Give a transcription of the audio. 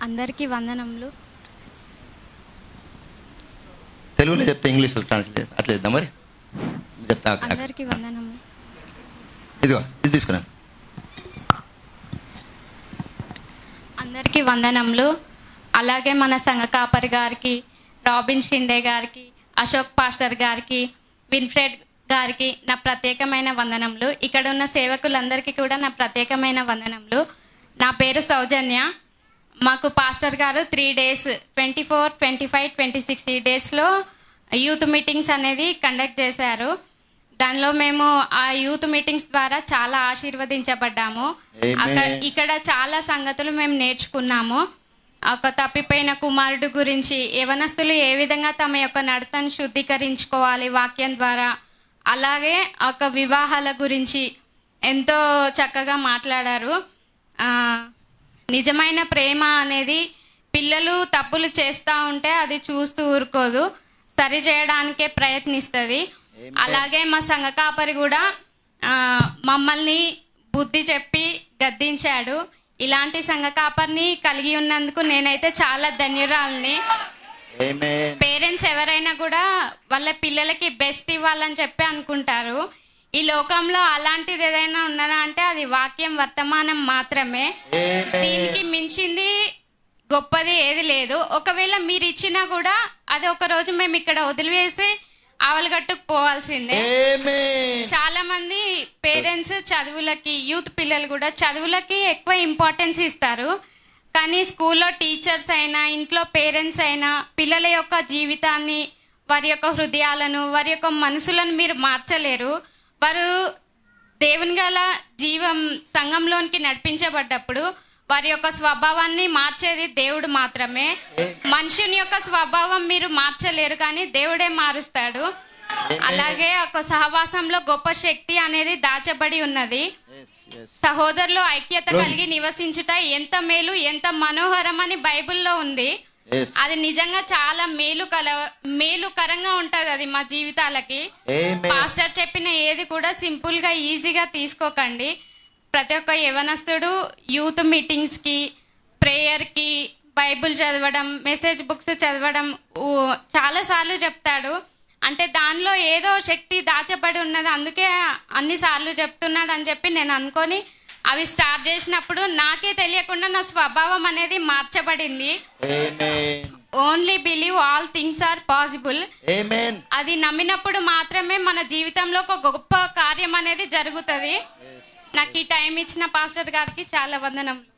అందరికీ వందనములు. తెలుగులో చెప్తే ఇంగ్లీష్లో ట్రాన్స్లేట్ అట్లా చేద్దాం. మరి చెప్తా. అందరికీ వందనములు. ఇదిగో ఇది తీసుకున్నాను. అందరికీ వందనములు. అలాగే మన సంఘ కాపరి గారికి, రాబిన్ షిండే గారికి, అశోక్ పాస్టర్ గారికి, విన్ఫ్రెడ్ గారికి నా ప్రత్యేకమైన వందనములు. ఇక్కడ ఉన్న సేవకులందరికీ కూడా నా ప్రత్యేకమైన వందనములు. నా పేరు సౌజన్య. మాకు పాస్టర్ గారు 3 days 24, 25, 26 ఈ డేస్లో యూత్ మీటింగ్స్ అనేది కండక్ట్ చేశారు. దానిలో మేము ఆ యూత్ మీటింగ్స్ ద్వారా చాలా ఆశీర్వదించబడ్డాము. ఇక్కడ చాలా సంగతులు మేము నేర్చుకున్నాము. ఒక తప్పిపోయిన కుమారుడు గురించి, యవనస్తులు ఏ విధంగా తమ యొక్క నడతను శుద్ధీకరించుకోవాలి వాక్యం ద్వారా, అలాగే ఒక వివాహాల గురించి ఎంతో చక్కగా మాట్లాడారు. నిజమైన ప్రేమ అనేది పిల్లలు తప్పులు చేస్తూ ఉంటే అది చూస్తూ ఊరుకోదు, సరి చేయడానికే ప్రయత్నిస్తుంది. అలాగే మా సంఘ కాపరి కూడా మమ్మల్ని బుద్ధి చెప్పి గద్దించాడు. ఇలాంటి సంఘ కాపరిని కలిగి ఉన్నందుకు నేనైతే చాలా ధన్యురాలని. పేరెంట్స్ ఎవరైనా కూడా వాళ్ళ పిల్లలకి బెస్ట్ ఇవ్వాలని చెప్పి అనుకుంటారు. ఈ లోకంలో అలాంటిది ఏదైనా ఉన్నదా అంటే అది వాక్యం వర్తమానం మాత్రమే. దీనికి మించింది గొప్పది ఏది లేదు. ఒకవేళ మీరు ఇచ్చినా కూడా అది ఒక రోజు మేము ఇక్కడ వదిలివేసి ఆవలగట్టుకు పోవాల్సిందే. చాలా మంది పేరెంట్స్ చదువులకి, యూత్ పిల్లలు కూడా చదువులకి ఎక్కువ ఇంపార్టెన్స్ ఇస్తారు. కానీ స్కూల్లో టీచర్స్ అయినా, ఇంట్లో పేరెంట్స్ అయినా పిల్లల యొక్క జీవితాన్ని, వారి యొక్క హృదయాలను, వారి యొక్క మనసులను మీరు మార్చలేరు. వారు దేవుని గల జీవం సంఘంలోనికి నడిపించబడ్డప్పుడు వారి యొక్క స్వభావాన్ని మార్చేది దేవుడు మాత్రమే. మనుషుని యొక్క స్వభావం మీరు మార్చలేరు, కానీ దేవుడే మారుస్తాడు. అలాగే ఒక సహవాసంలో గొప్ప శక్తి అనేది దాచబడి ఉన్నది. సహోదరులు ఐక్యత కలిగి నివసించుట ఎంత మేలు, ఎంత మనోహరం అని బైబిల్లో ఉంది. అది నిజంగా చాలా మేలుకరంగా ఉంటది అది మా జీవితాలకి. పాస్టర్ చెప్పిన ఏది కూడా సింపుల్ గా ఈజీగా తీసుకోకండి. ప్రతి ఒక్క యవనస్తుడు యూత్ మీటింగ్స్కి, ప్రేయర్కి, బైబిల్ చదవడం, మెసేజ్ బుక్స్ చదవడం చాలాసార్లు చెప్తాడు. అంటే దానిలో ఏదో శక్తి దాచబడి ఉన్నది, అందుకే అన్నిసార్లు చెప్తున్నాడు అని చెప్పి నేను అనుకొని అవి స్టార్ట్ చేసినప్పుడు నాకే తెలియకుండా నా స్వభావం అనేది మార్చబడింది. Only believe all things are possible. అది నమ్మినప్పుడు మాత్రమే మన జీవితంలో ఒక గొప్ప కార్యం అనేది జరుగుతుంది. నాకు ఈ టైం ఇచ్చిన పాస్టర్ గారికి చాలా వందనములు.